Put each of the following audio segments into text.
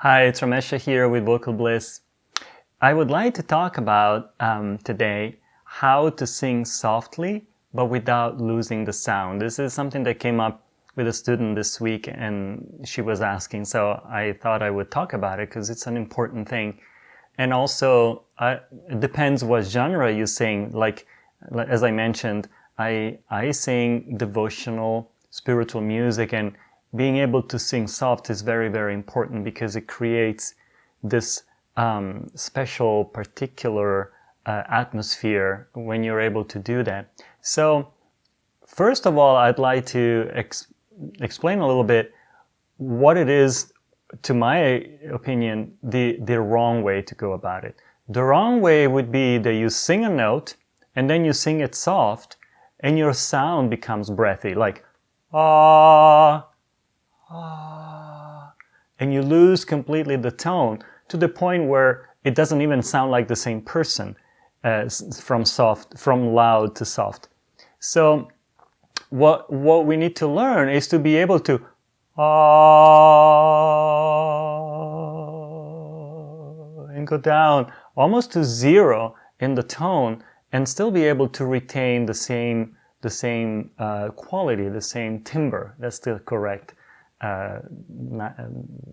Hi, it's Ramesha here with Vocal Bliss. I would like to talk about today how to sing softly but without losing the sound. This is something that came up with a student this week and she was asking, so I thought I would talk about it because it's an important thing. And also, it depends what genre you sing. Like as I mentioned, I sing devotional, spiritual music, and being able to sing soft is very, very important because it creates this special, particular atmosphere when you're able to do that. So, first of all, I'd like to explain a little bit what it is, to my opinion, the wrong way to go about it. The wrong way would be that you sing a note and then you sing it soft and your sound becomes breathy, like ah, ah, and you lose completely the tone to the point where it doesn't even sound like the same person from loud to soft. So what we need to learn is to be able to and go down almost to zero in the tone and still be able to retain the same quality, the same timbre. That's the correct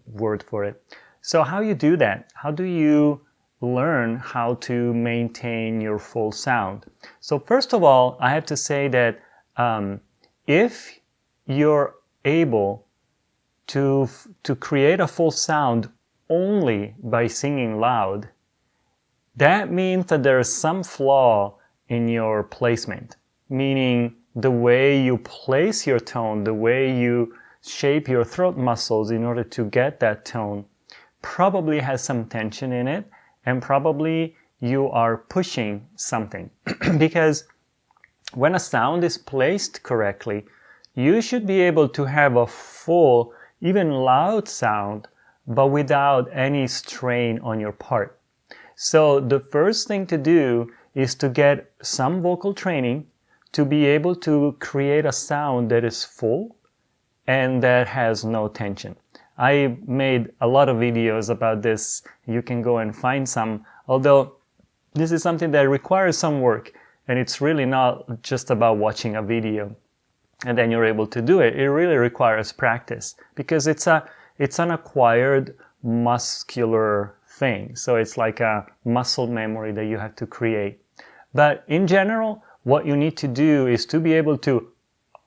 word for it. So how you do that? How do you learn how to maintain your full sound? So first of all, I have to say that if you're able to create a full sound only by singing loud, that means that there is some flaw in your placement, meaning the way you place your tone, the way you shape your throat muscles in order to get that tone probably has some tension in it, and probably you are pushing something. Because when a sound is placed correctly, you should be able to have a full, even loud sound, but without any strain on your part. So the first thing to do is to get some vocal training to be able to create a sound that is full and that has no tension. I made a lot of videos about this. You can go and find some, although this is something that requires some work, and it's really not just about watching a video and then you're able to do it. It really requires practice because it's an acquired muscular thing. So it's like a muscle memory that you have to create. But in general, what you need to do is to be able to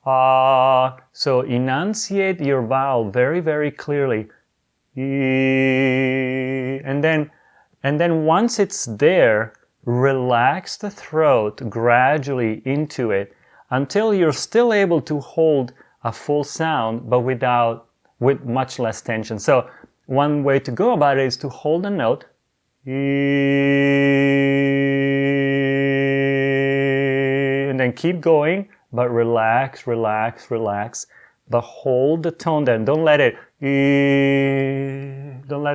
so enunciate your vowel very, very clearly. And then once it's there, relax the throat gradually into it until you're still able to hold a full sound, but with much less tension. So one way to go about it is to hold a note and then keep going, but relax, relax, relax, but hold the tone down. Don't let it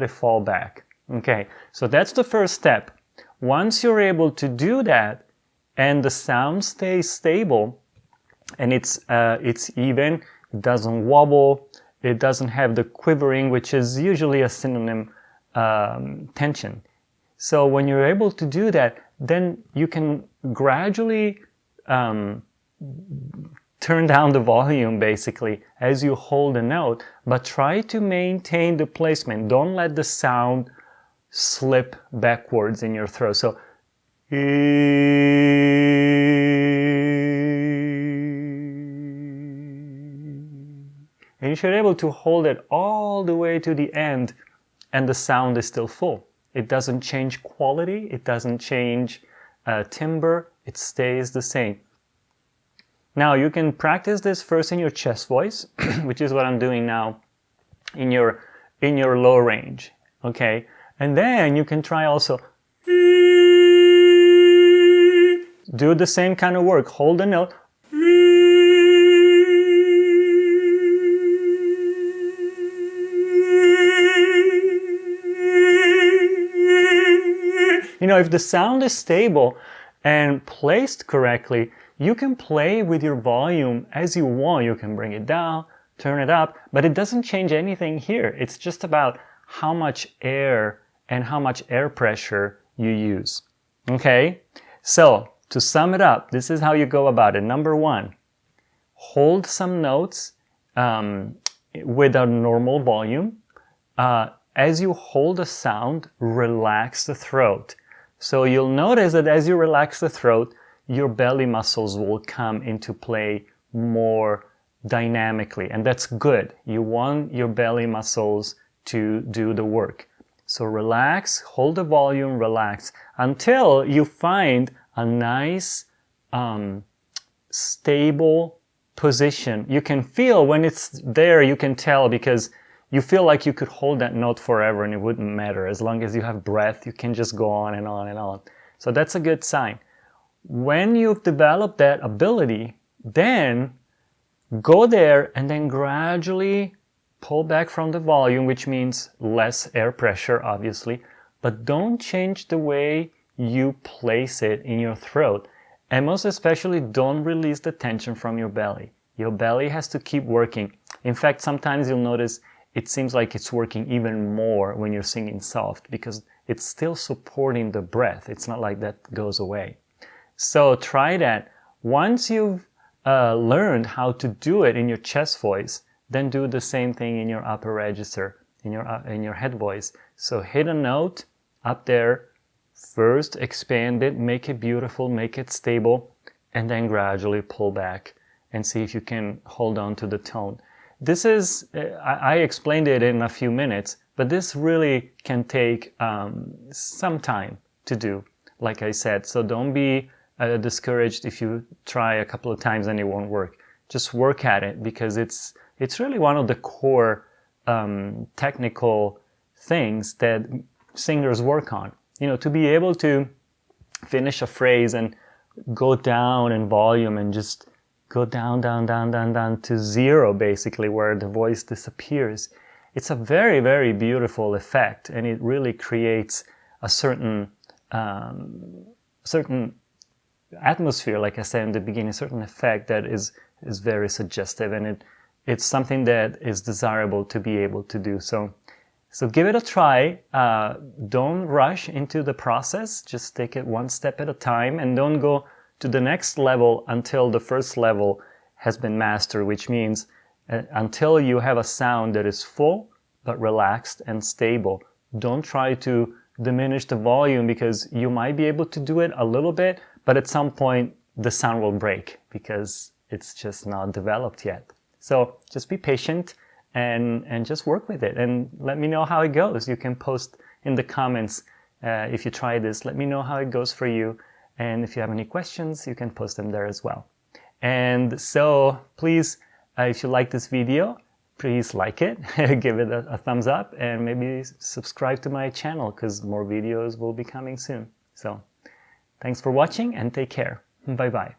fall back. Okay, so that's the first step. Once you're able to do that and the sound stays stable and it's even, it doesn't wobble, it doesn't have the quivering, which is usually a synonym tension. So when you're able to do that, then you can gradually turn down the volume basically as you hold a note, but try to maintain the placement. Don't let the sound slip backwards in your throat. So and you should be able to hold it all the way to the end and the sound is still full. It doesn't change quality, it doesn't change timbre, it stays the same. Now you can practice this first in your chest voice, which is what I'm doing now in your low range, okay? And then you can try also do the same kind of work. Hold the note. You know, if the sound is stable and placed correctly, you can play with your volume as you want. You can bring it down, turn it up, but it doesn't change anything here. It's just about how much air and how much air pressure you use. Okay, so to sum it up, this is how you go about it. Number one, hold some notes with a normal volume. As you hold a sound, relax the throat. So you'll notice that as you relax the throat, your belly muscles will come into play more dynamically, and that's good. You want your belly muscles to do the work. So relax, hold the volume, relax until you find a nice, stable position. You can feel when it's there, you can tell, because you feel like you could hold that note forever and it wouldn't matter. As long as you have breath, you can just go on and on and on. So that's a good sign. When you've developed that ability, then go there and then gradually pull back from the volume, which means less air pressure, obviously, but don't change the way you place it in your throat. And most especially, don't release the tension from your belly. Your belly has to keep working. In fact, sometimes you'll notice it seems like it's working even more when you're singing soft because it's still supporting the breath. It's not like that goes away. So try that. Once you've learned how to do it in your chest voice, then do the same thing in your upper register, in your head voice. So hit a note up there, first expand it, make it beautiful, make it stable, and then gradually pull back and see if you can hold on to the tone. This is, I explained it in a few minutes, but this really can take some time to do, like I said. So don't be discouraged if you try a couple of times and it won't work. Just work at it, because it's really one of the core technical things that singers work on. You know, to be able to finish a phrase and go down in volume and just go down, down, down, down, down to zero, basically, where the voice disappears. It's a very, very beautiful effect, and it really creates a certain atmosphere, like I said in the beginning, a certain effect that is very suggestive, and it's something that is desirable to be able to do. So give it a try. Don't rush into the process. Just take it one step at a time, and don't go to the next level until the first level has been mastered, which means until you have a sound that is full but relaxed and stable. Don't try to diminish the volume, because you might be able to do it a little bit, but at some point the sound will break because it's just not developed yet. So just be patient and just work with it, and let me know how it goes. You can post in the comments if you try this. Let me know how it goes for you, and if you have any questions, you can post them there as well. And so please, if you like this video, please like it, give it a thumbs up, and maybe subscribe to my channel, because more videos will be coming soon. So thanks for watching, and take care. Bye bye.